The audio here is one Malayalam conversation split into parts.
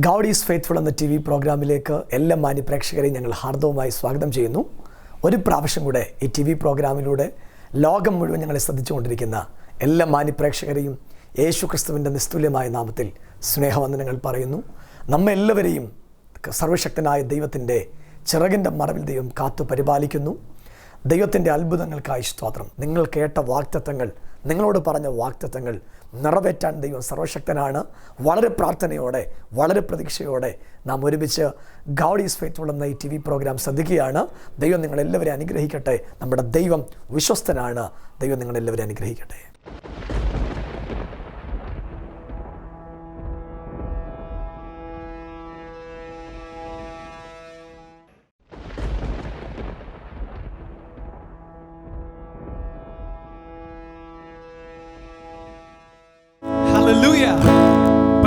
ഗോഡ് ഈസ് ഫെയ്ത്ത്ഫുൾ എന്ന TV പ്രോഗ്രാമിലേക്ക് എല്ലാ മാന്യപ്രേക്ഷകരെയും ഞങ്ങൾ ഹാർദവമായി സ്വാഗതം ചെയ്യുന്നു. ഒരു പ്രാവശ്യം കൂടെ ഈ TV പ്രോഗ്രാമിലൂടെ ലോകം മുഴുവൻ ഞങ്ങളെ ശ്രദ്ധിച്ചുകൊണ്ടിരിക്കുന്ന എല്ലാ മാന്യപ്രേക്ഷകരെയും യേശു ക്രിസ്തുവിൻ്റെ നിസ്തുല്യമായ നാമത്തിൽ സ്നേഹവന്ദനങ്ങൾ പറയുന്നു. നമ്മെല്ലാവരെയും സർവശക്തനായ ദൈവത്തിൻ്റെ ചിറകിൻ്റെ മറവിൽ ദൈവം കാത്തു പരിപാലിക്കുന്നു. ദൈവത്തിൻ്റെ അത്ഭുതങ്ങൾക്കായി സ്തോത്രം. നിങ്ങൾ കേട്ട വാഗ്ദത്തങ്ങൾ, നിങ്ങളോട് പറഞ്ഞ വാഗ്ദത്തങ്ങൾ നിറവേറ്റാൻ ദൈവം സർവശക്തനാണ്. വളരെ പ്രാർത്ഥനയോടെ, വളരെ പ്രതീക്ഷയോടെ നാം ഒരുമിച്ച് ഗോഡ് ഈസ് ഫെയ്ത്ത്ഫുൾ എന്ന ഈ TV പ്രോഗ്രാം ശ്രദ്ധിക്കുകയാണ്. ദൈവം നിങ്ങളെല്ലാവരെയും അനുഗ്രഹിക്കട്ടെ. നമ്മുടെ ദൈവം വിശ്വസ്തനാണ്. ദൈവം നിങ്ങളെല്ലാവരെയും അനുഗ്രഹിക്കട്ടെ.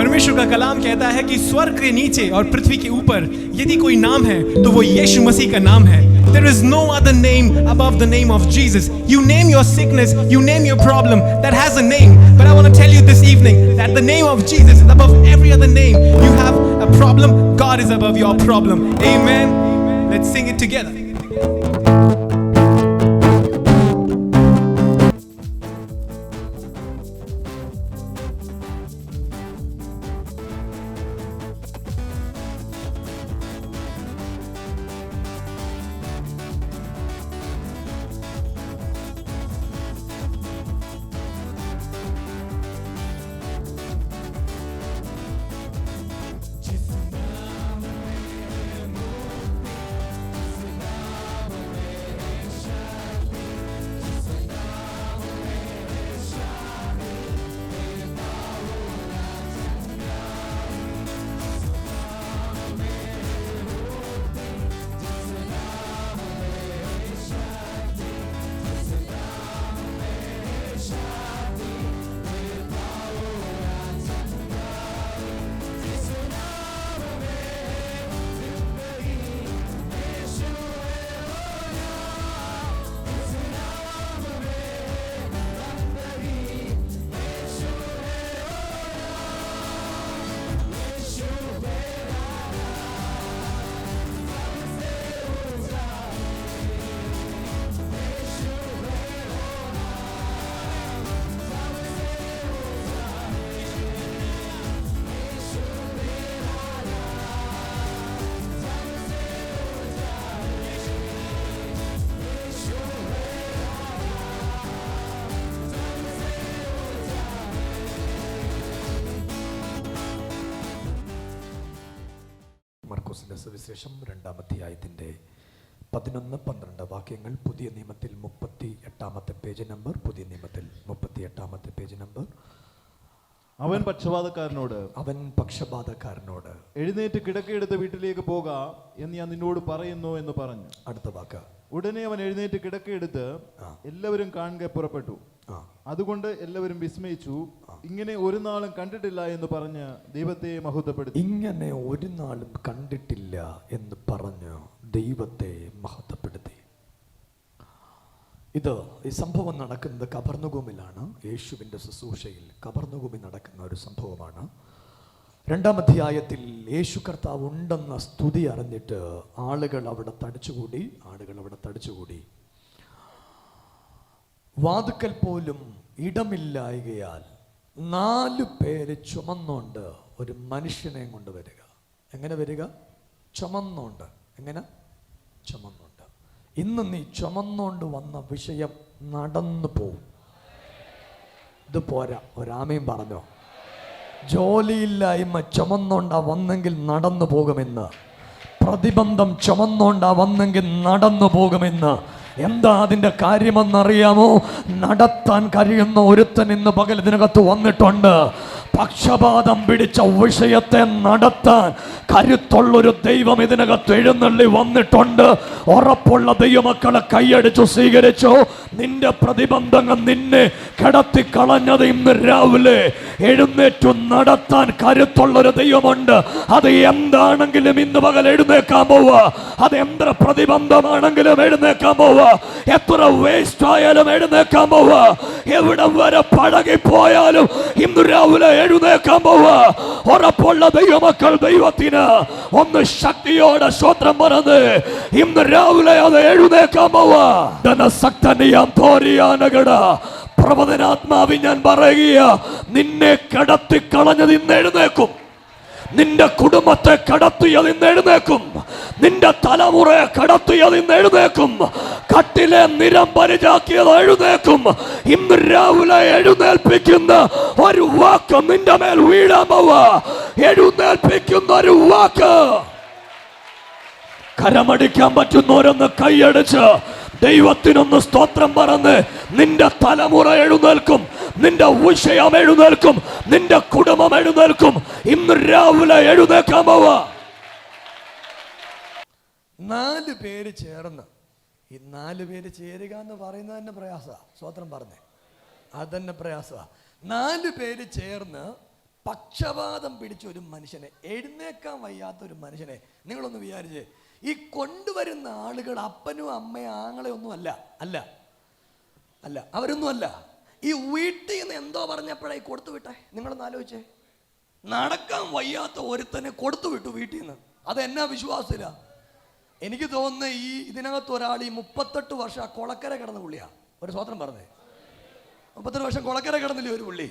परमेश्वर का कलाम कहता है कि स्वर्ग के नीचे और पृथ्वी के ऊपर यदि कोई नाम है तो वो यीशु मसीह का नाम है. There is no other name above the name of Jesus. You name your sickness, you name your problem that has a name. But I want to tell you this evening that the name of Jesus is above every other name. You have a problem, God is above your problem. Amen. Let's sing it together. മർക്കോസിന്റെ സുവിശേഷം 2-ാം അധ്യായത്തിന്റെ 11-12 വാക്യങ്ങൾ. പുതിയ നിയമത്തിൽ 38-ാമത്തെ പേജ് നമ്പർ. പുതിയ നിയമത്തിൽ 38-ാമത്തെ പേജ് നമ്പർ. അവൻ പക്ഷപാതക്കാരനോട് എഴുന്നേറ്റ് കിടക്കയെടുത്ത് വീട്ടിലേക്ക് പോക എന്ന് ഞാൻ നിന്നോട് പറയുന്നു എന്ന് പറഞ്ഞു. അടുത്ത വാക്ക്. ഉടനെ അവൻ എഴുന്നേറ്റ് കിടക്കയെടുത്ത് എല്ലാവരും കാണുക പുറപ്പെട്ടു. അതുകൊണ്ട് എല്ലാവരും വിസ്മയിച്ചു. ഇങ്ങനെ ഒരു നാളും കണ്ടിട്ടില്ല എന്ന് പറഞ്ഞ് ദൈവത്തെ മഹത്വപ്പെടുത്തി. ഇങ്ങനെ ഒരു നാളും കണ്ടിട്ടില്ല എന്ന് പറഞ്ഞ് ദൈവത്തെ മഹത്വപ്പെടുത്തി. ഈ സംഭവം നടക്കുന്നത് കപർന്നഹൂമിലാണ്. യേശുവിൻ്റെ ശുശ്രൂഷയിൽ കപർന്നഹൂമിൽ നടക്കുന്ന ഒരു സംഭവമാണ്. 2-ാം അധ്യായത്തിൽ യേശു കർത്താവ് ഉണ്ടെന്ന സ്തുതി അറിഞ്ഞിട്ട് ആളുകൾ അവിടെ തടിച്ചുകൂടി. വാതുക്കൽ പോലും ഇടമില്ലായകയാൽ 4 പേര് ചുമന്നുകൊണ്ട് ഒരു മനുഷ്യനെ കൊണ്ട് വരിക. എങ്ങനെ വരിക? ചുമന്നുകൊണ്ട്. എങ്ങനെ? ചുമന്നുകൊണ്ട്. ഇന്ന് നീ ചുമന്നുകൊണ്ട് വന്ന വിഷയം നടന്നു പോവും. ഇത് പോരാ, ഒരാമയും പറഞ്ഞോ. ജോലിയില്ലായ്മ ചുമന്നുകൊണ്ടാ വന്നെങ്കിൽ നടന്നു പോകുമെന്ന്. പ്രതിബന്ധം ചുമന്നുകൊണ്ടാ വന്നെങ്കിൽ നടന്നു പോകുമെന്ന്. എന്താ അതിൻ്റെ കാര്യമെന്നറിയാമോ? നടത്താൻ കഴിയുന്ന ഒരുത്തൻ ഇന്ന് പകൽ ഇതിനകത്ത് വന്നിട്ടുണ്ട്. പക്ഷപാതം പിടിച്ച വിഷയത്തെ നടത്താൻ കരുത്തുള്ളൊരു ദൈവം ഇതിനകത്ത് എഴുന്നള്ളി വന്നിട്ടുണ്ട്. ഉറപ്പുള്ള ദൈവമക്കളെ കൈയടിച്ചു സ്വീകരിച്ചോ. നിന്റെ പ്രതിബന്ധങ്ങൾ നിന്നെ കിടത്തിക്കളഞ്ഞത് ഇന്ന് രാവിലെ എഴുന്നേറ്റു നടത്താൻ കരുത്തുള്ളൊരു ദൈവമുണ്ട്. അത് എന്താണെങ്കിലും ഇന്ന് പകൽ എഴുന്നേക്കാൻ പോവുക. അത് എന്ത്ര പ്രതിബന്ധമാണെങ്കിലും എഴുന്നേക്കാൻ പോവുക. എത്ര വേസ്റ്റ് ആയാലും എഴുന്നേക്കാൻ പോവുക. എവിടെ വരെ പഴകിപ്പോയാലും ഇന്ന് രാവിലെ എഴുന്നേക്കാൻ പോവാ. ഉറപ്പുള്ള ദൈവമക്കൾ ദൈവത്തിന് ഒന്ന് ശക്തിയോടെ സ്തോത്രം പറഞ്ഞ് ഇന്ന് രാവിലെ അത് എഴുന്നേക്കാൻ പോവാ. പ്രവചനാത്മാവിൽ ഞാൻ പറയുക, നിന്നെ കടത്തിക്കളഞ്ഞത് ഇന്ന് എഴുന്നേക്കും. നിന്റെ കുടുംബത്തെ കടത്തിയത് ഇന്ന് എഴുന്നേക്കും. നിന്റെ തലമുറയെ കടത്തിയത് ഇന്ന് എഴുന്നേക്കും. കട്ടിലെ നിരം പരിചാക്കിയത് എഴുന്നേക്കും. ഇന്ന് രാവിലെ എഴുന്നേൽപ്പിക്കുന്ന ഒരു വാക്ക് നിന്റെ മേൽ വീഴാൻ പോവാ. എഴുന്നേൽപ്പിക്കുന്ന ഒരു വാക്ക്. കരമടിക്കാൻ പറ്റുന്നവരൊന്ന് കൈയടിച്ച് ദൈവത്തിനൊന്ന് സ്തോത്രം പറഞ്ഞ് നിന്റെ തലമുറ എഴുന്നേൽക്കും. നിന്റെ വിഷയം എഴുന്നേൽക്കും. നിന്റെ കുടുംബം എഴുന്നേൽക്കും. ഇന്ന് രാവിലെ എഴുന്നേക്കാൻ പോവാ. 4 പേര് ചേർന്ന്, ഈ 4 പേര് ചേരുക എന്ന് പറയുന്നത് തന്നെ പ്രയാസമാണ്. സ്തോത്രം പറഞ്ഞേ, അതന്നെ പ്രയാസമാണ്. 4 പേര് ചേർന്ന് പക്ഷപാതം പിടിച്ച ഒരു മനുഷ്യനെ, എഴുന്നേക്കാൻ വയ്യാത്ത ഒരു മനുഷ്യനെ നിങ്ങളൊന്ന് വിചാരിച്ചേ. ഈ കൊണ്ടുവരുന്ന ആളുകൾ അപ്പനും അമ്മയും ആങ്ങളെ ഒന്നും അല്ല അല്ല അല്ല അവരൊന്നും അല്ല. ഈ വീട്ടിൽ നിന്ന് എന്തോ പറഞ്ഞപ്പോഴായി കൊടുത്തു വിട്ടെ. നിങ്ങളൊന്ന് ആലോചിച്ചേ. നടക്കാൻ വയ്യാത്ത ഒരുത്തനെ കൊടുത്തു വിട്ടു വീട്ടിൽ നിന്ന്. അതെന്നാ വിശ്വാസമില്ല. എനിക്ക് തോന്നുന്നു ഇതിനകത്ത് ഒരാൾ ഈ 38 വർഷം ആ കൊളക്കര കിടന്ന പുള്ളിയാ. ഒരു സ്വതന്ത്രം പറഞ്ഞേ, 38 വർഷം കൊളക്കര കിടന്നില്ലേ ഒരു പുള്ളി.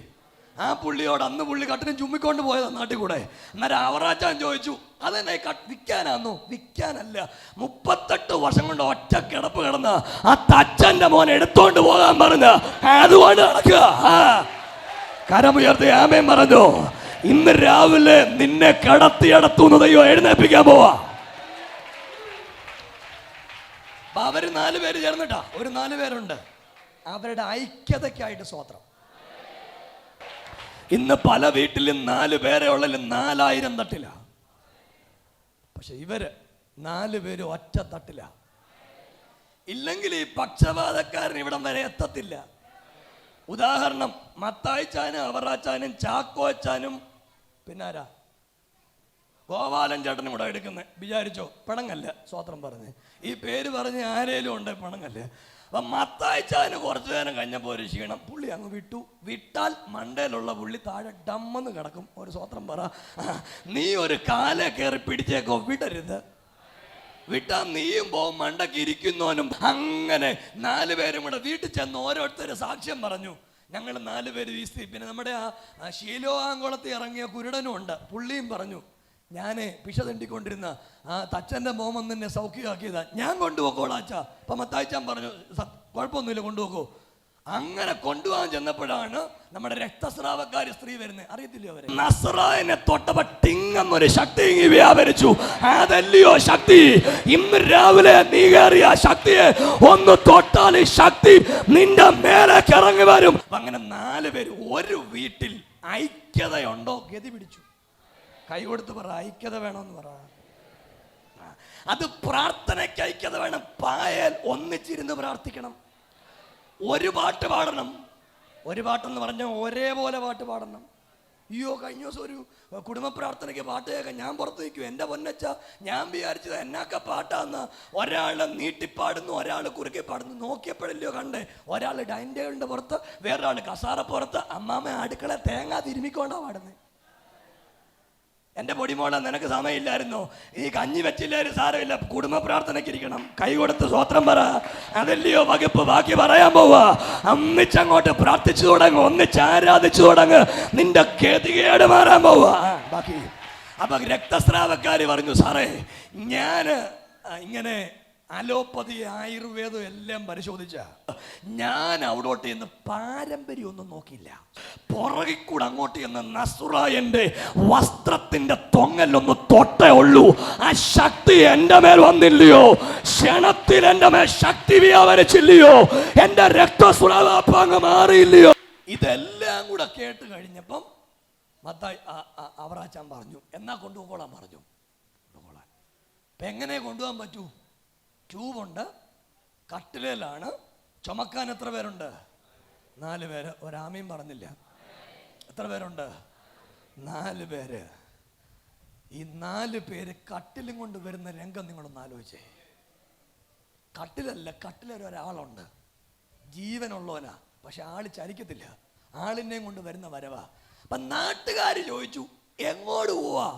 ആ പുള്ളിയോട് അന്ന് പുള്ളി കട്ടിനും ചുമ്മിക്കൊണ്ട് പോയതാ നാട്ടിൽ കൂടെ. അന്നേരം അവറാച്ചാൻ ചോദിച്ചു, അതെന്നെ വിൽക്കാനാന്നോ? വിൽക്കാനല്ല, 38 വർഷം കൊണ്ട് ഒറ്റ കിടപ്പ് കിടന്ന ആ തച്ചന്റെ മോനെ എടുത്തോണ്ട് പോകാൻ പറഞ്ഞ അതുകൊണ്ട് നടക്കുക. കരമുയർത്തി ആമേൻ പറഞ്ഞു. ഇന്ന് രാവിലെ നിന്നെ കടത്തിയടത്തുന്ന ദൈവം എഴുന്നേൽപ്പിക്കാൻ പോവാ. അവര് 4 പേര് ചേർന്നിട്ടാ, ഒരു 4 പേരുണ്ട്. അവരുടെ ഐക്യതയ്ക്കായിട്ട് സ്തോത്രം. ഇന്ന് പല വീട്ടിലും 4 പേരെ ഉള്ളതിൽ 4000 തട്ടില. പക്ഷെ ഇവര് 4 പേര് ഒറ്റ തട്ടില. ഇല്ലെങ്കിൽ ഈ പക്ഷപാതക്കാരൻ ഇവിടം വരെ എത്തത്തില്ല. ഉദാഹരണം, മത്തായിച്ചാനും അവറാച്ചാനും ചാക്കോച്ചാനും പിന്നാരാ ഗോപാലൻ ചേട്ടനും കൂടെ എടുക്കുന്നത് വിചാരിച്ചോ? പണങ്ങല്ല. സ്വത്രം പറഞ്ഞ് ഈ പേര് പറഞ്ഞ് ആരേലും ഉണ്ട് പണങ്ങല്ല. അപ്പം മത്തായിച്ചാന് കുറച്ചു നേരം കഴിഞ്ഞപ്പോൾ ഒരു ക്ഷീണം, പുള്ളി അങ്ങ് വിട്ടാൽ മണ്ടയിലുള്ള പുള്ളി താഴെ ഡമ്മെന്ന് കിടക്കും. ഒരു സ്വത്രം പറ, നീ ഒരു കാലെ കയറി പിടിച്ചേക്കോ, വിടരുത്. വിട്ടാൽ നീയും പോവും, മണ്ടക്ക് ഇരിക്കുന്നവനും. അങ്ങനെ 4 പേരും കൂടെ വീട്ടിൽ ചെന്ന് ഓരോരുത്തർ സാക്ഷ്യം പറഞ്ഞു. ഞങ്ങൾ 4 പേര് വീസ്തി. പിന്നെ നമ്മുടെ ആ ശീലോആങ്കുളത്ത് ഇറങ്ങിയ കുരുടനും ഉണ്ട്. പുള്ളിയും പറഞ്ഞു, ഞാൻ പിശ തണ്ടിക്കൊണ്ടിരുന്ന ആ തച്ചൻ്റെ മോമൻ തന്നെ സൗഖ്യമാക്കിയതാ, ഞാൻ കൊണ്ടുപോക്കോളാച്ചാ. അപ്പം മത്തായിച്ചാൻ പറഞ്ഞു, കുഴപ്പമൊന്നുമില്ല, കൊണ്ടുപോക്കോ. അങ്ങനെ കൊണ്ടുപോകാൻ ചെന്നപ്പോഴാണ് നമ്മുടെ രക്തസ്രാവക്കാരി സ്ത്രീ വരുന്നത്. അറിയത്തില്ലയോ അവരെ? നസ്രായനെ തൊട്ടപ്പോ ടിങ്ങെന്നൊരു ശക്തി വ്യാപരിച്ചു. അതല്ലയോ ശക്തി. ഇന്ന് രാവിലെ നീ കയറിയ ശക്തിയെ ഒന്ന് തൊട്ടാൽ ഈ ശക്തി നിന്റെ മേലേക്ക് ഇറങ്ങി വരും. അങ്ങനെ 4 പേര് ഒരു വീട്ടിൽ ഐക്യതയുണ്ടോ? ഗതി പിടിച്ചു. കൈ കൊടുത്ത് പറ, ഐക്യത വേണമെന്ന് പറ. അത് പ്രാർത്ഥനയ്ക്ക് ഐക്യത വേണം. പായൽ ഒന്നിച്ചിരുന്ന് പ്രാർത്ഥിക്കണം. ഒരു പാട്ട് പാടണം. ഒരു പാട്ടെന്ന് പറഞ്ഞാൽ ഒരേപോലെ പാട്ട് പാടണം. അയ്യോ, കഴിഞ്ഞ ദിവസം ഒരു കുടുംബ പ്രാർത്ഥനയ്ക്ക് പാട്ട് കേൾക്കാൻ ഞാൻ പുറത്ത് നിൽക്കും. എൻ്റെ പൊന്നച്ച, ഞാൻ വിചാരിച്ചത് എന്നൊക്കെ പാട്ടാന്ന്. ഒരാൾ നീട്ടിപ്പാടുന്നു, ഒരാൾ കുറുക്കെ പാടുന്നു. നോക്കിയപ്പോഴല്ലയോ കണ്ടേ, ഒരാൾ ഡൈനിങ് ടേബിളിൻ്റെ പുറത്ത്, വേറൊരാൾ കസാര പുറത്ത്, അമ്മാമ്മ അടുക്കള തേങ്ങ തിരുമിക്കൊണ്ടാണ് പാടുന്നത്. എൻ്റെ പൊടിമോളെ, നിനക്ക് സമയമില്ലായിരുന്നോ? ഈ കഞ്ഞി വെച്ചില്ലായിരുന്നു, സാരമില്ല, കുടുംബ പ്രാർത്ഥനയ്ക്ക് ഇരിക്കണം. കൈ കൊടുത്ത് സ്വത്രം പറ. അതല്ലയോ വകുപ്പ്. ബാക്കി പറയാൻ പോവാ. ഒന്നിച്ചങ്ങോട്ട് പ്രാർത്ഥിച്ചു തുടങ്ങും, ഒന്നിച്ച് ആരാധിച്ചു തുടങ്ങ്. നിന്റെ ഗതികേട് മാറാൻ പോവാ. ബാക്കി അപ്പൊ രക്തസ്രാവക്കാര് പറഞ്ഞു, സാറേ ഞാൻ ഇങ്ങനെ അലോപ്പതി ആയുർവേദം എല്ലാം പരിശോധിച്ച, ഞാൻ അവിടോട്ട് എന്ന് പാരമ്പര്യമൊന്നും നോക്കിയില്ല. പുറകിക്കൂടെ അങ്ങോട്ട് എന്ന് നസ്രായന്റെ വസ്ത്രത്തിന്റെ തൊങ്ങലൊന്ന് തൊട്ടേ ഉള്ളൂ. ആ ശക്തി എന്റെ മേൽ വന്നില്ലയോ? ക്ഷണത്തിൽ എന്റെ മേൽ ശക്തി വ്യാപരിച്ചില്ലയോ? എന്റെ രക്തസ്രാവങ്ങ് മാറിയില്ലയോ? ഇതെല്ലാം കൂടെ കേട്ട് കഴിഞ്ഞപ്പം മത്തായി അവറാച്ചാൻ പറഞ്ഞു, എന്നാ കൊണ്ടുപോകോളാൻ പറഞ്ഞു. കൊണ്ടുപോകോളാൻ ഇപ്പം എങ്ങനെ കൊണ്ടുപോകാൻ പറ്റൂ? ട്യൂബുണ്ട്, കട്ടിലേലാണ്. ചുമക്കാൻ എത്ര പേരുണ്ട്? 4 പേര്. ഒരാമയും പറഞ്ഞില്ല. എത്ര പേരുണ്ട്? 4 പേര്. ഈ 4 പേര് കട്ടിലും കൊണ്ട് വരുന്ന രംഗം നിങ്ങളൊന്ന് ആലോചിച്ചേ. കട്ടിലല്ല, കട്ടിലൊരാളുണ്ട്, ജീവനുള്ളവനാ, പക്ഷെ ആള് ചലിക്കത്തില്ല. ആളിനെയും കൊണ്ട് വരുന്ന വരവാ. അപ്പൊ നാട്ടുകാർ ചോദിച്ചു, എങ്ങോട്ട് പോവാ?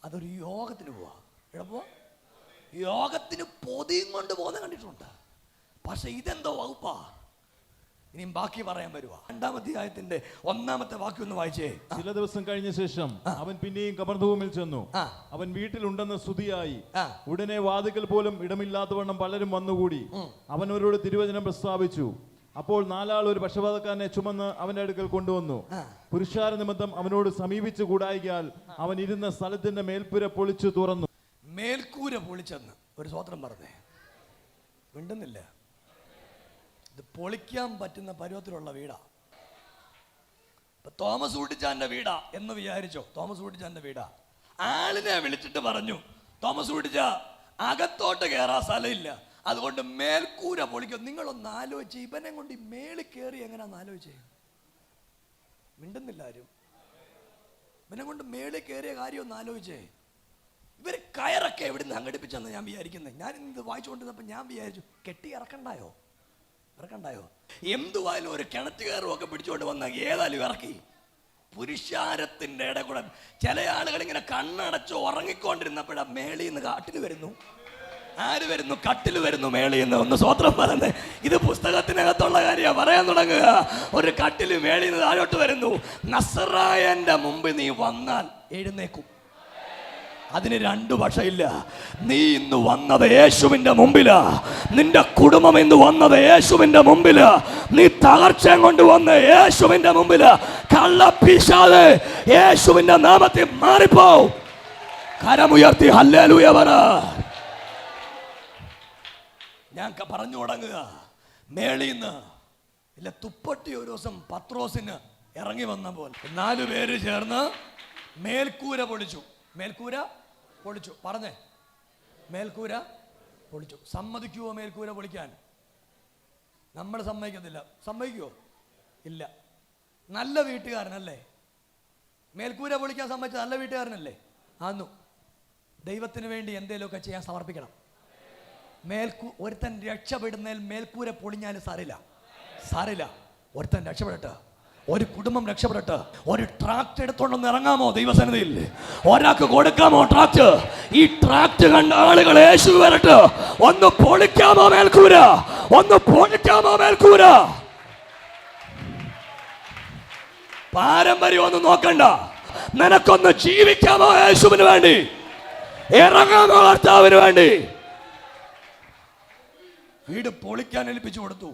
അതൊരു യോഗത്തിന് പോവാ. എവിടെ പോവാ? യോഗത്തിന് പൊതിയും കൊണ്ട് പോകുന്ന കണ്ടിട്ടുണ്ട്. പക്ഷെ ഇതെന്തോ വകുപ്പാ? ഇനിയും ബാക്കി പറയാൻ വരുവാ. 2-ാം അധ്യായത്തിന്റെ 1-ാമത്തെ വാക്യം ഒന്ന് വായിച്ചേ. ചില ദിവസം കഴിഞ്ഞ ശേഷം അവൻ പിന്നെയും കബർഭൂമിൽ ചെന്നു. അവൻ വീട്ടിലുണ്ടെന്ന് സ്തുതിയായി. ഉടനെ വാതിക്കൽ പോലും ഇടമില്ലാത്തവണ്ണം പലരും വന്നുകൂടി. അവൻ അവരോട് തിരുവചനം പ്രസ്താവിച്ചു. അപ്പോൾ 4 ആൾ ഒരു പക്ഷപാതക്കാരനെ ചുമന്ന് അവന്റെ അടുക്കൽ കൊണ്ടുവന്നു. പുരുഷാര നിമിത്തം അവനോട് സമീപിച്ചു കൂടായികയാൽ അവൻ ഇരുന്ന സ്ഥലത്തിന്റെ മേൽപ്പുര പൊളിച്ചു തുറന്നു. മേൽക്കൂര പൊളിച്ചെന്ന് ഒരു സ്വത്രം പറഞ്ഞേ, മിണ്ടുന്നില്ല. ഇത് പൊളിക്കാൻ പറ്റുന്ന പരുവത്തിലുള്ള വീടാ. ഇപ്പൊ തോമസ് ഊട്ടിച്ചാന്റെ വീടാ എന്ന് വിചാരിച്ചോ? തോമസ് ഊട്ടിച്ചാന്റെ വീടാ. ആളിനെ വിളിച്ചിട്ട് പറഞ്ഞു, തോമസ് ഊട്ടിച്ച അകത്തോട്ട് കയറാൻ സ്ഥലമില്ല, അതുകൊണ്ട് മേൽക്കൂര പൊളിക്കും. നിങ്ങളൊന്ന് ആലോചിച്ച്, ഇവനെ കൊണ്ട് ഈ മേളിൽ കയറി എങ്ങനെയാന്ന് ആലോചിച്ചേ. മിണ്ടുന്നില്ല ആരും. ഇവനെ കൊണ്ട് മേളിൽ കയറിയ കാര്യം ഒന്ന് ആലോചിച്ചേ. ഇവര് കയറൊക്കെ എവിടുന്ന് സംഘടിപ്പിച്ചെന്ന് ഞാൻ വിചാരിക്കുന്നത്. ഞാൻ ഇത് വായിച്ചുകൊണ്ടിരുന്നപ്പോൾ ഞാൻ വിചാരിച്ചു, കെട്ടി ഇറക്കണ്ടായോ? എന്തുവായാലും ഒരു കിണറ്റുകയറും ഒക്കെ പിടിച്ചുകൊണ്ട് വന്ന ഏതായാലും ഇറക്കി. പുരുഷാരത്തിന്റെ ഇടയിൽ കൂടെ ചില ആളുകൾ ഇങ്ങനെ കണ്ണടച്ച് ഉറങ്ങിക്കൊണ്ടിരുന്നപ്പോഴാ മേളിൽ നിന്ന് കാട്ടിൽ വരുന്നു. ആര് വരുന്നു? കട്ടിൽ വരുന്നു മേളിൽ നിന്ന്. ഒന്ന് സ്വത്രം പറഞ്ഞേ. ഇത് പുസ്തകത്തിനകത്തുള്ള കാര്യമാണ് പറയാൻ തുടങ്ങുക. ഒരു കട്ടിൽ മേളിൽ നിന്ന് താഴോട്ട് വരുന്നു. നസറായന്റെ മുമ്പ് നീ വന്നാൽ എഴുന്നേക്കും. അതിന് 2 പക്ഷമില്ല. നീ ഇന്ന് വന്നത് യേശുവിന്റെ മുമ്പിലാ. നിന്റെ കുടുംബം ഇന്ന് വന്നത് യേശുവിന്റെ മുമ്പിലാ. നീ തകർച്ച കൊണ്ട് വന്ന് യേശുവിന്റെ മുമ്പിലാ. കള്ളപ്പിശാചേ, യേശുവിന്റെ നാമത്തിൽ മാറിപ്പോ. കരമുയർത്തി ഹല്ലേലൂയ പറ. ഞാൻ പറഞ്ഞു തുടങ്ങുക. മേളിന്ന് ഇല്ല തുപ്പട്ടി ഒരു ദിവസം പത്രോസിന് ഇറങ്ങി വന്ന പോലെ 4 പേര് ചേർന്ന് മേൽക്കൂര പൊളിച്ചു. മേൽക്കൂര പൊളിച്ചു. പറഞ്ഞേ, മേൽക്കൂര പൊളിച്ചു. സമ്മതിക്കുവോ മേൽക്കൂര പൊളിക്കാൻ? നമ്മൾ സമ്മതിക്കത്തില്ല. സമ്മതിക്കുവോ? ഇല്ല. നല്ല വീട്ടുകാരനല്ലേ? മേൽക്കൂര പൊളിക്കാൻ സമ്മതിച്ച നല്ല വീട്ടുകാരനല്ലേ? ആന്നു. ദൈവത്തിന് വേണ്ടി എന്തെങ്കിലുമൊക്കെ ചെയ്യാൻ സമർപ്പിക്കണം. ഒരുത്തൻ രക്ഷപ്പെടുന്നതിൽ മേൽക്കൂര പൊളിഞ്ഞാലും സാരില്ല. ഒരുത്തൻ രക്ഷപ്പെടട്ടെ, ഒരു കുടുംബം രക്ഷപ്പെടട്ടെ. ഒരു ട്രാക്ട് എടുത്തോണ്ടൊന്ന് ഇറങ്ങാമോ ദൈവസന്നിധിയിൽ? ഒരാൾക്ക് കൊടുക്കാമോ ട്രാക്ട്? ഈ ട്രാക്ട് കണ്ട ആളുകൾ യേശു വരട്ടെ. ഒന്ന് പൊളിക്കാമോ മേൽക്കൂര? പാരമ്പര്യം ഒന്നും നോക്കണ്ട. നിനക്കൊന്ന് ജീവിക്കാമോ യേശുവിന് വേണ്ടി? ഇറങ്ങാമോ കർത്താവിന് വേണ്ടി? വീട് പൊളിക്കാൻ ഏൽപ്പിച്ചു കൊടുത്തു.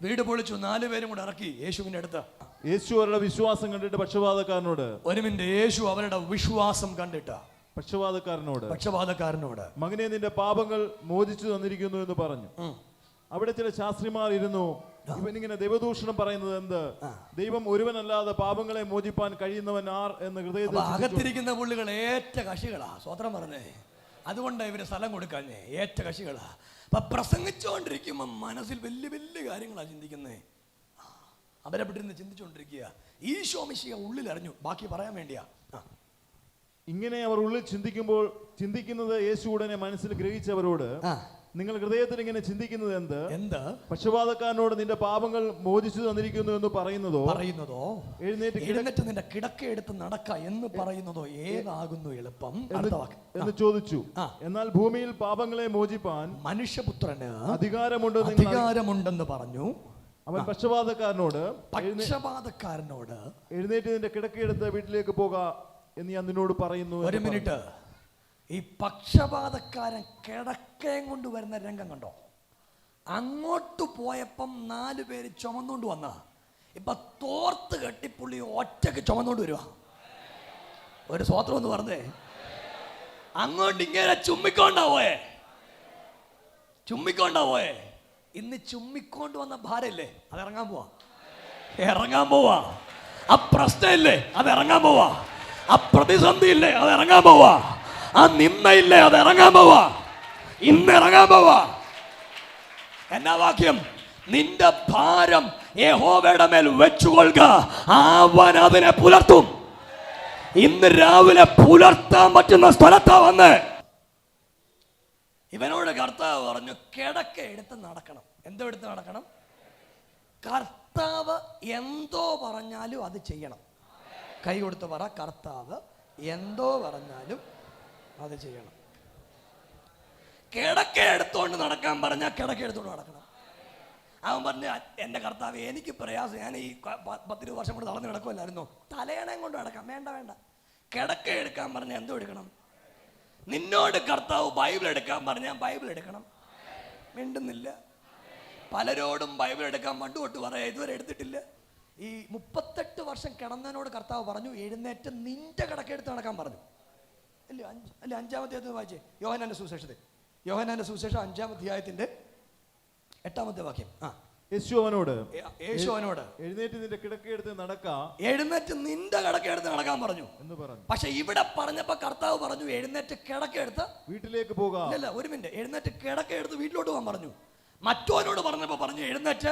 വീട് പൊളിച്ചു. 4 പേരും കൂടെ ഇറക്കി യേശുവിന്റെ അടുത്ത്. യേശു അവരുടെ വിശ്വാസം കണ്ടിട്ട് പക്ഷപാതക്കാരനോട്, ഒരു മിനിറ്റ്, യേശു അവരുടെ വിശ്വാസം കണ്ടിട്ട് പക്ഷപാതക്കാരനോട് മകനെ, നിന്റെ പാപങ്ങൾ മോചിച്ചു തന്നിരിക്കുന്നു എന്ന് പറഞ്ഞു. അവിടെ ചില ശാസ്ത്രിമാർ ഇരുന്നു. ഇവനിങ്ങനെ ദൈവദൂഷണം പറയുന്നത് എന്ത്? ദൈവം ഒരുവനല്ലാതെ പാപങ്ങളെ മോചിപ്പാൻ കഴിയുന്നവൻ ആർ എന്ന് ഹൃദയത്തിൽ. അകത്തിരിക്കുന്ന പുള്ളികൾ ഏറ്റ കക്ഷികളാ. സ്വത്രം പറഞ്ഞേ. അതുകൊണ്ട് ഇവര് സ്ഥലം കൊടുക്കാഞ്ഞേ. ഏറ്റ കക്ഷികളാ. അപ്പൊ പ്രസംഗിച്ചുകൊണ്ടിരിക്കുമ്പോ മനസ്സിൽ വലിയ വലിയ കാര്യങ്ങളാ ചിന്തിക്കുന്നേ. അവരെ പെട്ടിരുന്ന് ചിന്തിച്ചുകൊണ്ടിരിക്കുക. ഈശോ മിശിഹ ഉള്ളിൽ അറിഞ്ഞു. ബാക്കി പറയാൻ വേണ്ടിയാ. ഇങ്ങനെ അവർ ഉള്ളിൽ ചിന്തിക്കുന്നത് യേശു ഉടനെ മനസ്സിൽ ഗ്രഹിച്ചവരോട്, നിങ്ങൾ ഹൃദയത്തിൽ ഇങ്ങനെ ചിന്തിക്കുന്നത് എന്ത്? പക്ഷപാതക്കാരനോട് നിന്റെ പാപങ്ങൾ മോചിച്ചു തന്നിരിക്കുന്നു എന്ന് പറയുന്നതോ എഴുന്നേറ്റ് നിന്റെ കിടക്ക എടുത്ത് നടക്ക എന്ന് പറയുന്നതോ ഏതാകുന്നു എളുപ്പം എന്ന് ചോദിച്ചു. എന്നാൽ ഭൂമിയിൽ പാപങ്ങളെ മോചിപ്പാൻ മനുഷ്യപുത്രന് അധികാരമുണ്ടെന്ന് പറഞ്ഞു. അവൻ പക്ഷപാതക്കാരനോട് എഴുന്നേറ്റ് നിന്റെ കിടക്കയെടുത്ത് വീട്ടിലേക്ക് പോക എന്ന് ഞാൻ നിന്നോട് പറയുന്നു. ഒരു മിനിറ്റ്. ഈ പക്ഷപാതക്കാരൻ കിടക്കയും കൊണ്ട് വരുന്ന രംഗം കണ്ടോ? അങ്ങോട്ട് പോയപ്പം 4 പേര് ചുമന്നുകൊണ്ട് വന്ന, ഇപ്പൊ തോർത്ത് കെട്ടിപ്പുള്ളി ഒറ്റക്ക് ചുമന്നുകൊണ്ട് വരുവാ. ഒരു സ്വത്രം എന്ന് പറഞ്ഞേ. അങ്ങോട്ട് ഇങ്ങനെ ചുമ്മിക്കൊണ്ടാ പോയേ. ഇന്ന് ചുമ്മിക്കൊണ്ട് വന്ന ഭാരല്ലേ, അത് ഇറങ്ങാൻ പോവാ. ആ പ്രശ്നമില്ലേ, അത് ഇറങ്ങാൻ പോവാ. ആ പ്രതിസന്ധി ഇല്ലേ, അത് ഇറങ്ങാൻ പോവാ. ആ നിന്നയില്ലേ, അത് ഇറങ്ങാൻ പോവാ. ഇന്ന് ഇറങ്ങാൻ പോവാ. എന്നാ വാക്യം? നിന്റെ ഭാരം യഹോവയുടെ മേൽ വെച്ചുകൊള്ളുക, അവൻ അതിനെ പുലർത്തും. ഇന്ന് രാവിലെ പുലർത്താൻ പറ്റുന്ന സ്ഥലത്താ വന്ന്. ഇവനോട് കർത്താവ് പറഞ്ഞു, കിടക്ക എടുത്ത് നടക്കണം. എന്തോ എടുത്ത് നടക്കണം? കർത്താവ് എന്തോ പറഞ്ഞാലും അത് ചെയ്യണം. കൈ കൊടുത്ത് പറ, കർത്താവ് എന്തോ പറഞ്ഞാലും അത് ചെയ്യണം. കിടക്ക എടുത്തോണ്ട് നടക്കാൻ പറഞ്ഞാൽ കിടക്ക എടുത്തോണ്ട് നടക്കണം. അവൻ പറഞ്ഞ, എൻ്റെ കർത്താവ് എനിക്ക് പ്രയാസം, ഞാൻ ഈ 10-20 വർഷം കൊണ്ട് നടന്ന് കിടക്കുമല്ലായിരുന്നു, തലയണയും കൊണ്ട് നടക്കാം. വേണ്ട, കിടക്ക എടുക്കാൻ പറഞ്ഞാൽ എന്തോ എടുക്കണം? നിന്നോട് കർത്താവ് ബൈബിൾ എടുക്കാൻ പറഞ്ഞാൽ ബൈബിൾ എടുക്കണം. മിണ്ടുന്നില്ല. പലരോടും ബൈബിൾ എടുക്കാൻ പണ്ട് തൊട്ട് പറയാം, ഇതുവരെ എടുത്തിട്ടില്ല. ഈ 38 വർഷം കിടന്നതിനോട് കർത്താവ് പറഞ്ഞു, എഴുന്നേറ്റ് നിന്റെ കിടക്കെടുത്ത് നടക്കാൻ പറഞ്ഞു. അല്ലേ 5-ാമത്തെ അധ്യായത്തിൽ വായിച്ചേ, യോഹന്നാന്റെ സുവിശേഷത്തെ, യോഹന്നാന്റെ സുവിശേഷം 5-ാം അധ്യായത്തിന്റെ 8-ാമത്തെ വാക്യം. യേശു അവനോട് എഴുന്നേറ്റ് നിന്റെ കിടക്കയെടുത്ത് നടക്കാം, എഴുന്നേറ്റ് നിന്റെ കിടക്കെടുത്ത് നടക്കാൻ പറഞ്ഞു എന്ന് പറഞ്ഞു. പക്ഷെ ഇവിടെ പറഞ്ഞപ്പോ കർത്താവ് പറഞ്ഞു, എഴുന്നേറ്റ് കിടക്കെടുത്ത് വീട്ടിലേക്ക് പോകാം. ഇല്ല, ഒരു മിനിറ്റ്, എഴുന്നേറ്റ് കിടക്കെടുത്ത് വീട്ടിലോട്ട് പോകാൻ പറഞ്ഞു. മറ്റോനോട് പറഞ്ഞപ്പോ പറഞ്ഞു, എഴുന്നേറ്റ്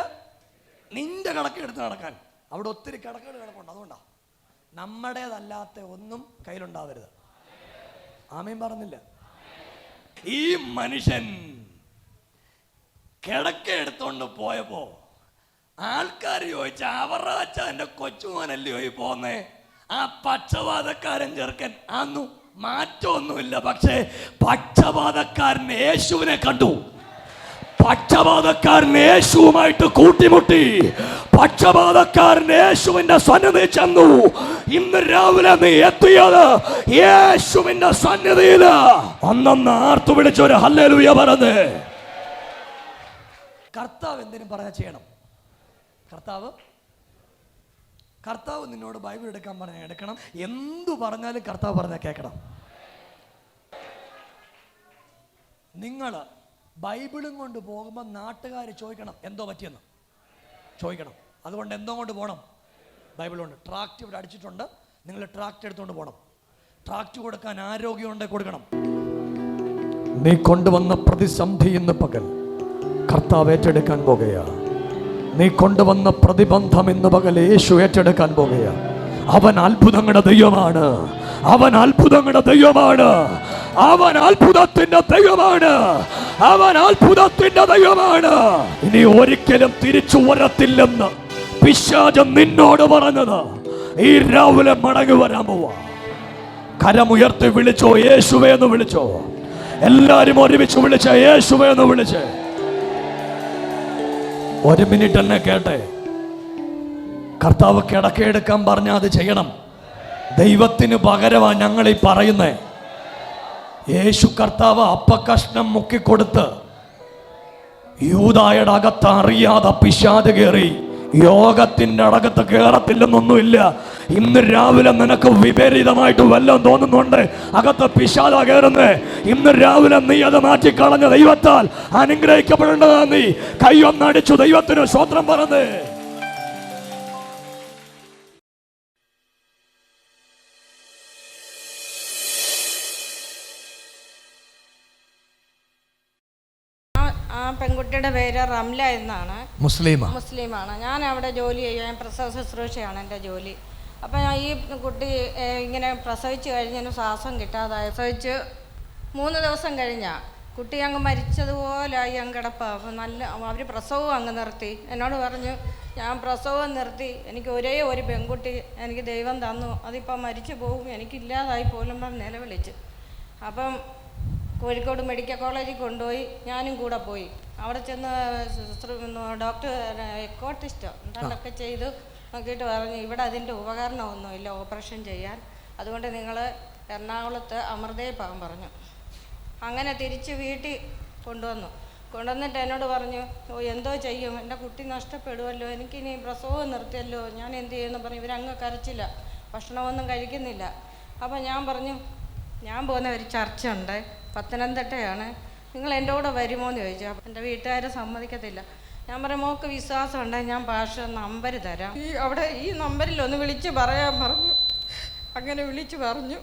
നിന്റെ കിടക്കെടുത്ത് നടക്കാൻ. അവിടെ ഒത്തിരി കിടക്കുകൾ കിടക്കുന്നുണ്ട്. അതുകൊണ്ടാ നമ്മുടേതല്ലാത്ത ഒന്നും കയ്യിലുണ്ടാവരുത്. ആമേൻ പറഞ്ഞില്ല. ഈ മനുഷ്യൻ കിടക്ക എടുത്തോണ്ട് പോയപ്പോ ആൾക്കാർ ചോദിച്ച, അവറാച്ച എന്റെ കൊച്ചുമോനല്ലയോ ഈ പോന്നേ? ആ പക്ഷപാതക്കാരൻ ചെറുക്കൻ അന്നു മാറ്റമൊന്നുമില്ല. പക്ഷേ പക്ഷപാതക്കാരൻ യേശുവിനെ കണ്ടു. പക്ഷപാതക്കാരൻ യേശുവുമായിട്ട് കൂട്ടിമുട്ടി. പക്ഷപാതക്കാരൻ യേശുവിന്റെ സന്നിധി ചെന്നു. ഇന്ന് രാവിലെ നീ എത്തിയത് യേശുവിന്റെ സന്നിധിയില്. ഒന്നൊന്ന് ആർത്തു വിളിച്ചൊരു ഹല്ലേലൂയ പറഞ്ഞ്. കർത്താവ് എന്തിനും പറഞ്ഞാൽ ചെയ്യണം. കർത്താവ് നിന്നോട് ബൈബിൾ എടുക്കാൻ പറഞ്ഞാൽ എടുക്കണം. എന്തു പറഞ്ഞാലും കർത്താവ് പറഞ്ഞാൽ കേൾക്കണം. നിങ്ങൾ ബൈബിളും കൊണ്ട് പോകുമ്പോൾ നാട്ടുകാർ ചോദിക്കണം എന്തോ പറ്റിയെന്ന് ചോദിക്കണം. അതുകൊണ്ട് എന്തോ കൊണ്ട് പോകണം? ബൈബിൾ കൊണ്ട്. ട്രാക്റ്റ് ഇവിടെ അടിച്ചിട്ടുണ്ട്, നിങ്ങൾ ട്രാക്റ്റ് എടുത്തുകൊണ്ട് പോകണം. ട്രാക്റ്റ് കൊടുക്കാൻ ആരോഗ്യമുണ്ടെങ്കിൽ കൊടുക്കണം. നീ കൊണ്ടുവന്ന പ്രതിസന്ധി ഇന്ന് പകൽ കർത്താവ് ഏറ്റെടുക്കാൻ പോകുക. നീ കൊണ്ടുവന്ന പ്രതിബന്ധം ഇന്ന് പകൽ യേശു ഏറ്റെടുക്കാൻ പോകുക. അവൻ അത്ഭുതങ്ങളുടെ ദൈവമാണ്. അവൻ അത്ഭുതങ്ങളുടെ ദൈവമാണ്. അവൻ അത്ഭുതത്തിന്റെ ദൈവമാണ്. അവൻ അത്ഭുതത്തിന്റെ ദൈവമാണ്. ഇനി ഒരിക്കലും തിരിച്ചു വരത്തില്ലെന്ന് പിശാചൻ നിന്നോട് പറഞ്ഞത് ഈ രാവിലെ മടങ്ങി വരാൻ പോവാ. കരമുയർത്തി വിളിച്ചോ, യേശുവേ എന്ന് വിളിച്ചോ. എല്ലാരും ഒരുമിച്ച് വിളിച്ച യേശുവേ എന്ന് വിളിച്ചേ. ഒരു മിനിറ്റ് എന്നെ കേട്ടെ. കർത്താവ് കിടക്കെടുക്കാൻ പറഞ്ഞാൽ അത് ചെയ്യണം. ദൈവത്തിന് പകരമാ ഞങ്ങൾ ഈ പറയുന്നേ. യേശു കർത്താവ് അപ്പക്കഷ്ണം മുക്കിക്കൊടുത്ത് യൂദായുടെ അകത്ത് അറിയാതെ പിശാച് കയറി. യോഗത്തിന്റെ അടകത്ത് കയറത്തില്ലെന്നൊന്നുമില്ല. ഇന്ന് രാവിലെ നിനക്ക് വിപരീതമായിട്ട് വല്ലതും തോന്നുന്നുണ്ട്, അകത്ത് പിശാച കയറുന്നേ. ഇന്ന് രാവിലെ നീ അത് മാറ്റിക്കളഞ്ഞ ദൈവത്താൽ അനുഗ്രഹിക്കപ്പെടേണ്ടതാ. നീ കൈയൊന്നടിച്ചു ദൈവത്തിന് സ്തോത്രം പറഞ്ഞേ. ആ പെൺകുട്ടിയുടെ പേര് റംല എന്നാണ്. മുസ്ലിമാണ്. ഞാൻ അവിടെ ജോലി ചെയ്യാൻ പ്രസവ ശുശ്രൂഷയാണ് എൻ്റെ ജോലി. അപ്പം ഞാൻ ഈ കുട്ടി ഇങ്ങനെ പ്രസവിച്ച് കഴിഞ്ഞതിന് ശ്വാസം കിട്ടാതായി. പ്രസവിച്ച് 3 ദിവസം കഴിഞ്ഞാൽ കുട്ടി അങ്ങ് മരിച്ചതുപോലായി അങ്ങ് കിടപ്പാണ്. അപ്പം അവർ പ്രസവവും അങ്ങ് നിർത്തി. എന്നോട് പറഞ്ഞു, ഞാൻ പ്രസവം നിർത്തി, എനിക്ക് ഒരേ ഒരു പെൺകുട്ടി എനിക്ക് ദൈവം തന്നു, അതിപ്പം മരിച്ചു പോകും, എനിക്കില്ലാതായി പോലും പറഞ്ഞ് നിലവിളിച്ച്. അപ്പം കോഴിക്കോട് മെഡിക്കൽ കോളേജിൽ കൊണ്ടുപോയി. ഞാനും കൂടെ പോയി. അവിടെ ചെന്ന് ഡോക്ടർ എക്കോട്ടിസ്റ്റോ എന്തൊക്കെ ചെയ്തു നോക്കിയിട്ട് പറഞ്ഞു, ഇവിടെ അതിൻ്റെ ഉപകരണമൊന്നുമില്ല ഓപ്പറേഷൻ ചെയ്യാൻ, അതുകൊണ്ട് നിങ്ങൾ എറണാകുളത്ത് അമൃതയിൽ പോകാൻ പറഞ്ഞു. അങ്ങനെ തിരിച്ച് വീട്ടിൽ കൊണ്ടുവന്നിട്ട് എന്നോട് പറഞ്ഞു, എന്തോ ചെയ്യും, എൻ്റെ കുട്ടി നഷ്ടപ്പെടുമല്ലോ, എനിക്കിനി പ്രസവം നിർത്തിയല്ലോ, ഞാൻ എന്ത് ചെയ്യുമെന്ന് പറഞ്ഞു. ഇവരങ്ങ് കരച്ചില്ല, ഭക്ഷണമൊന്നും കഴിക്കുന്നില്ല. അപ്പം ഞാൻ പറഞ്ഞു, ഞാൻ പോകുന്ന ഒരു ചർച്ച ഉണ്ട്, പത്തനംതിട്ടയാണ്, നിങ്ങൾ എൻ്റെ കൂടെ വരുമോ എന്ന് ചോദിച്ചു. അപ്പം എൻ്റെ വീട്ടുകാർ സമ്മതിക്കത്തില്ല. ഞാൻ പറയും, മോൾക്ക് വിശ്വാസം ഉണ്ടെങ്കിൽ ഞാൻ ഭാഷ നമ്പർ തരാം, ഈ നമ്പറിൽ ഒന്ന് വിളിച്ച് പറയാൻ പറഞ്ഞു. അങ്ങനെ വിളിച്ച് പറഞ്ഞു.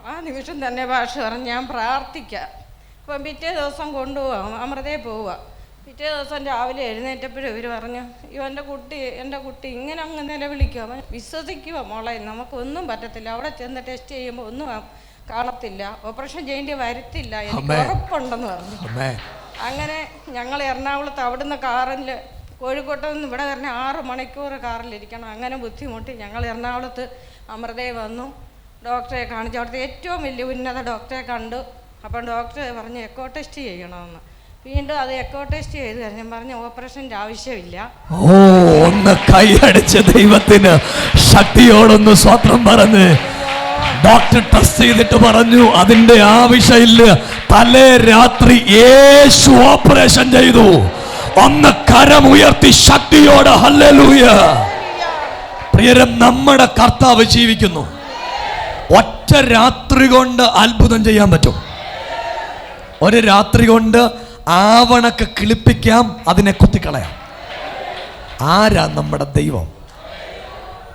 ആ നിമിഷം തന്നെ ഭാഷ പറഞ്ഞു, ഞാൻ പ്രാർത്ഥിക്കാം. അപ്പം പിറ്റേ ദിവസം കൊണ്ടുപോകാം, അമൃതയിൽ പോവുക. പിറ്റേ ദിവസം രാവിലെ എഴുന്നേറ്റപ്പോഴും ഇവർ പറഞ്ഞു, എൻ്റെ കുട്ടി ഇങ്ങനെ അങ്ങ് നിലവിളിക്കുക. വിശ്വസിക്കുക മോളെ, നമുക്കൊന്നും പറ്റത്തില്ല, അവിടെ ചെന്ന് ടെസ്റ്റ് ചെയ്യുമ്പോൾ ഒന്നും കാണത്തില്ല, ഓപ്പറേഷൻ ചെയ്യേണ്ടി വരത്തില്ല, എനിക്ക് ഉറപ്പുണ്ടെന്ന് പറഞ്ഞു. അങ്ങനെ ഞങ്ങൾ എറണാകുളത്ത് അവിടുന്ന് കാറിൽ കോഴിക്കോട്ട് നിന്ന് ഇവിടെ വരണ 6 മണിക്കൂർ കാറിലിരിക്കണം. അങ്ങനെ ബുദ്ധിമുട്ടി ഞങ്ങൾ എറണാകുളത്ത് അമൃതയിൽ വന്നു. ഡോക്ടറെ കാണിച്ചു. അവിടുത്തെ ഏറ്റവും വലിയ ഉന്നത ഡോക്ടറെ കണ്ടു. അപ്പം ഡോക്ടർ പറഞ്ഞു എക്കോ ടെസ്റ്റ് ചെയ്യണമെന്ന്. വീണ്ടും അത് എക്കോ ടെസ്റ്റ് ചെയ്ത് കഴിഞ്ഞാൽ പറഞ്ഞു ഓപ്പറേഷൻ്റെ ആവശ്യമില്ല. ഒന്ന് കൈയടിച്ച് ദൈവത്തിന് ശക്തിയോടൊന്ന് സ്വത്രം പറഞ്ഞ് ഡോക്ടർ ടെസ്റ്റ് ചെയ്തിട്ട് പറഞ്ഞു അതിന്റെ ആവശ്യമില്ല. തലേ രാത്രി യേശു ഓപ്പറേഷൻ ചെയ്തു. ഒന്ന് കരമുയർത്തി ശക്തിയോടെ ഹല്ലേലൂയ. പ്രിയരെ, നമ്മുടെ കർത്താവ് ജീവിക്കുന്നു. ഒറ്റ രാത്രി കൊണ്ട് അത്ഭുതം ചെയ്യാൻ പറ്റും. ഒരു രാത്രി കൊണ്ട് ആവണക്ക് കിളിപ്പിക്കാം, അതിനെ കുത്തിക്കളയാം. ആരാ നമ്മുടെ ദൈവം?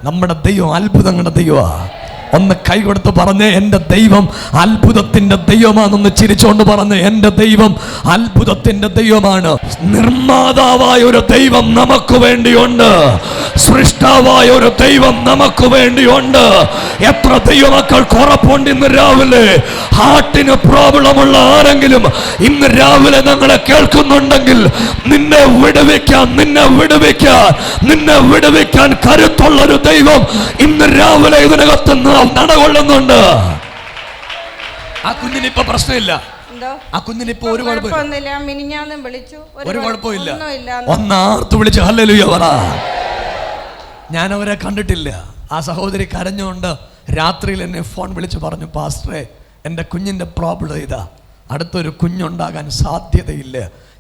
നമ്മുടെ ദൈവം അത്ഭുതങ്ങളുടെ ദൈവമാ. ഒന്ന് കൈ കൊടുത്ത് പറഞ്ഞ് എൻ്റെ ദൈവം അത്ഭുതത്തിന്റെ ദൈവമാണെന്ന് ചിരിച്ചോണ്ട് പറഞ്ഞ് എൻ്റെ ദൈവം അത്ഭുതത്തിന്റെ ദൈവമാണ്. നിർമ്മാതാവായ ഒരു ദൈവം നമുക്ക് വേണ്ടിയുണ്ട്. സൃഷ്ടാവായ ഒരു ദൈവം നമുക്ക് വേണ്ടിയുണ്ട്. എത്ര ദൈവമക്കൾ കുറപ്പുണ്ട് ഇന്ന് രാവിലെ? ഹാർട്ടിന് പ്രോബ്ലമുള്ള ആരെങ്കിലും ഇന്ന് രാവിലെ ഞങ്ങളെ കേൾക്കുന്നുണ്ടെങ്കിൽ നിന്നെ വിടുവിക്കാൻ കരുത്തുള്ളൊരു ദൈവം ഇന്ന് രാവിലെ ഇതിനകത്ത് നടകൊള്ളുന്നുണ്ട്. ആ കുഞ്ഞിനിപ്പോ പ്രശ്നമില്ല. ആ കുഞ്ഞിനിപ്പോ ഒരു കുഴപ്പമില്ല. മിനിഞ്ഞാന്നും വിളിച്ചു, ഒരു കുഴപ്പമില്ല. ഒന്നാർത്ത് വിളിച്ചു ഹല്ലേലൂയ പറ. ഞാൻ അവരെ കണ്ടിട്ടില്ല. ആ സഹോദരി കരഞ്ഞുകൊണ്ട് രാത്രിയിൽ എന്നെ ഫോൺ വിളിച്ച് പറഞ്ഞു, പാസ്റ്ററെ എൻ്റെ കുഞ്ഞിൻ്റെ പ്രോബ്ലം ഇതാ, അടുത്തൊരു കുഞ്ഞുണ്ടാകാൻ സാധ്യതയില്ല.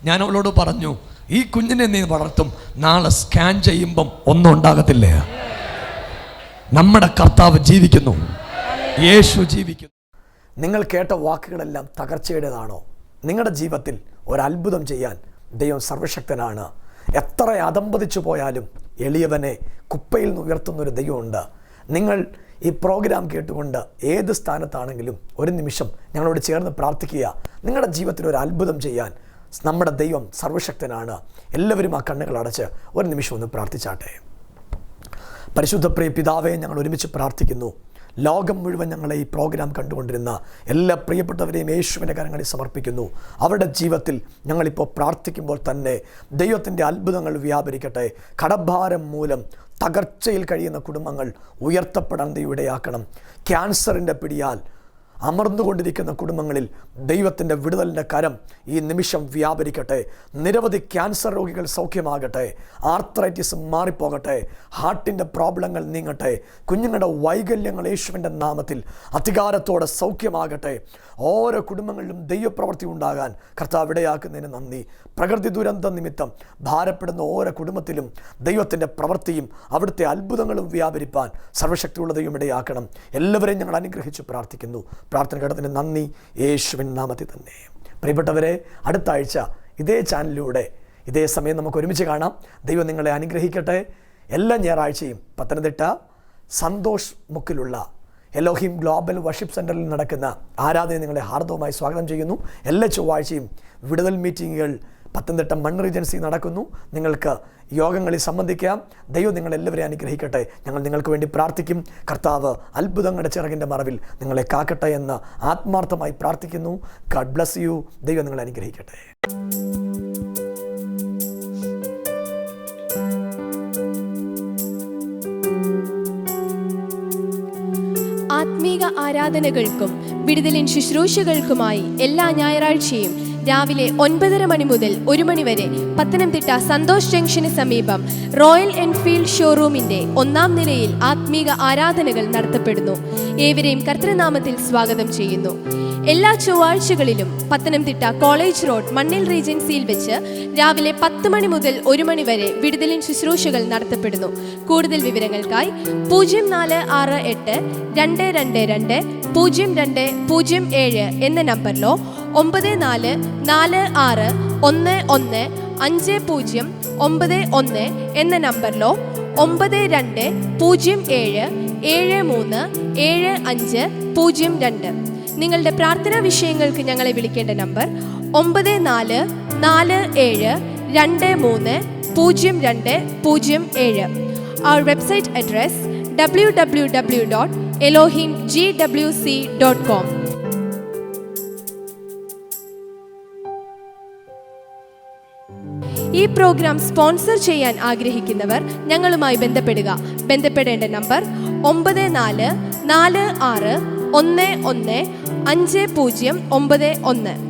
ഞാൻ അവളോട് പറഞ്ഞു, ഈ കുഞ്ഞിനെ നീ വളർത്തും, നാളെ സ്കാൻ ചെയ്യുമ്പം ഒന്നും ഉണ്ടാകത്തില്ല. നമ്മുടെ കർത്താവ് ജീവിക്കുന്നു, യേശു ജീവിക്കുന്നു. നിങ്ങൾ കേട്ട വാക്കുകളെല്ലാം തകർച്ചയുടേതാണോ? നിങ്ങളുടെ ജീവിതത്തിൽ ഒരത്ഭുതം ചെയ്യാൻ ദൈവം സർവശക്തനാണ്. എത്ര അധംപതിച്ചു പോയാലും എളിയവനെ കുപ്പയിൽ നിന്ന് ഉയർത്തുന്നൊരു ദൈവമുണ്ട്. നിങ്ങൾ ഈ പ്രോഗ്രാം കേട്ടുകൊണ്ട് ഏത് സ്ഥാനത്താണെങ്കിലും ഒരു നിമിഷം ഞങ്ങളോട് ചേർന്ന് പ്രാർത്ഥിക്കുക. നിങ്ങളുടെ ജീവിതത്തിൽ ഒരു അത്ഭുതം ചെയ്യാൻ നമ്മുടെ ദൈവം സർവശക്തനാണ്. എല്ലാവരും ആ കണ്ണുകൾ അടച്ച് ഒരു നിമിഷം ഒന്ന് പ്രാർത്ഥിച്ചാട്ടെ. പരിശുദ്ധ പ്രിയ പിതാവേ, ഞങ്ങൾ ഒരുമിച്ച് പ്രാർത്ഥിക്കുന്നു. ലോകം മുഴുവൻ ഞങ്ങളെ ഈ പ്രോഗ്രാം കണ്ടുകൊണ്ടിരുന്ന എല്ലാ പ്രിയപ്പെട്ടവരെയും യേശുവിൻ്റെ കരങ്ങളിൽ സമർപ്പിക്കുന്നു. അവരുടെ ജീവിതത്തിൽ ഞങ്ങളിപ്പോൾ പ്രാർത്ഥിക്കുമ്പോൾ തന്നെ ദൈവത്തിൻ്റെ അത്ഭുതങ്ങൾ വ്യാപരിക്കട്ടെ. കടഭാരം മൂലം തകർച്ചയിൽ കഴിയുന്ന കുടുംബങ്ങൾ ഉയർത്തപ്പെടാൻ ദൈവം ഇടയാക്കണം. ക്യാൻസറിൻ്റെ പിടിയാൽ അമർന്നുകൊണ്ടിരിക്കുന്ന കുടുംബങ്ങളിൽ ദൈവത്തിൻ്റെ വിടുതലിൻ്റെ കരം ഈ നിമിഷം വ്യാപരിക്കട്ടെ. നിരവധി ക്യാൻസർ രോഗികൾ സൗഖ്യമാകട്ടെ. ആർത്രൈറ്റിസ് മാറിപ്പോകട്ടെ. ഹാർട്ടിൻ്റെ പ്രോബ്ലങ്ങൾ നീങ്ങട്ടെ. കുഞ്ഞുങ്ങളുടെ വൈകല്യങ്ങൾ യേശുവിൻ്റെ നാമത്തിൽ അധികാരത്തോടെ സൗഖ്യമാകട്ടെ. ഓരോ കുടുംബങ്ങളിലും ദൈവപ്രവൃത്തി ഉണ്ടാകാൻ കർത്താവ് ഇടയാക്കുന്നതിന് നന്ദി. പ്രകൃതി ദുരന്ത നിമിത്തം ഭാരപ്പെടുന്ന ഓരോ കുടുംബത്തിലും ദൈവത്തിൻ്റെ പ്രവൃത്തിയും അവിടുത്തെ അത്ഭുതങ്ങളും വ്യാപരിപ്പാൻ സർവശക്തിയുള്ള ദൈവം ഇടയാക്കണം. എല്ലാവരെയും ഞങ്ങൾ അനുഗ്രഹിച്ച് പ്രാർത്ഥിക്കുന്നു. പ്രാർത്ഥന കേട്ടതിന് നന്ദി, യേശുവിൻ നാമത്തിൽ തന്നെ. പ്രിയപ്പെട്ടവരെ, അടുത്ത ആഴ്ച ഇതേ ചാനലിലൂടെ ഇതേ സമയം നമുക്ക് ഒരുമിച്ച് കാണാം. ദൈവം നിങ്ങളെ അനുഗ്രഹിക്കട്ടെ. എല്ലാ ഞായറാഴ്ചയും പത്തനംതിട്ട സന്തോഷ് മുക്കിലുള്ള എലോഹിം ഗ്ലോബൽ വർഷിപ്പ് സെൻ്ററിൽ നടക്കുന്ന ആരാധന നിങ്ങളെ ഹാർദവമായി സ്വാഗതം ചെയ്യുന്നു. എല്ലാ ചൊവ്വാഴ്ചയും വിടുതൽ മീറ്റിങ്ങുകൾ പത്തനംതിട്ട മൺ റീജൻസി നടക്കുന്നു. നിങ്ങൾക്ക് യോഗങ്ങളിൽ സംബന്ധിക്കാം. ദൈവം നിങ്ങളെല്ലാവരെയും അനുഗ്രഹിക്കട്ടെ. ഞങ്ങൾ നിങ്ങൾക്ക് വേണ്ടി പ്രാർത്ഥിക്കും. കർത്താവ് അത്ഭുതങ്ങളുടെ ചിറകിൻ്റെ മറവിൽ നിങ്ങളെ കാക്കട്ടെ എന്ന് ആത്മാർത്ഥമായി പ്രാർത്ഥിക്കുന്നു. God bless you. ദൈവം നിങ്ങളെ അനുഗ്രഹിക്കട്ടെ. ആത്മീക ആരാധനകൾക്കും വിടുതലിൻ ശുശ്രൂഷകൾക്കുമായി എല്ലാ ഞായറാഴ്ചയും രാവിലെ 9:30 മണി മുതൽ 1 മണി വരെ പത്തനംതിട്ട സന്തോഷ് ജംഗ്ഷന് സമീപം റോയൽ എൻഫീൽഡ് ഷോറൂമിന്റെ 1-ാം നിലയിൽ ആത്മീക ആരാധനകൾ നടത്തപ്പെടുന്നു. ഏവരെയും കർത്തൃനാമത്തിൽ സ്വാഗതം ചെയ്യുന്നു. എല്ലാ ചൊവ്വാഴ്ചകളിലും പത്തനംതിട്ട കോളേജ് റോഡ് മണ്ണിൽ റീജൻസിയിൽ വെച്ച് രാവിലെ 10 മണി മുതൽ 1 മണി വരെ വിടുതലിൻ ശുശ്രൂഷകൾ നടത്തപ്പെടുന്നു. കൂടുതൽ വിവരങ്ങൾക്കായി 0468 222 0207 എന്ന നമ്പറിലോ 9446115091 എന്ന നമ്പറിലോ 9207737502. നിങ്ങളുടെ പ്രാർത്ഥനാ വിഷയങ്ങൾക്ക് ഞങ്ങളെ വിളിക്കേണ്ട number 9423230207. Our website address www.elohimgwc.com. ഈ പ്രോഗ്രാം സ്പോൺസർ ചെയ്യാൻ ആഗ്രഹിക്കുന്നവർ ഞങ്ങളുമായി ബന്ധപ്പെടുക. ബന്ധപ്പെടേണ്ട നമ്പർ 9446115091.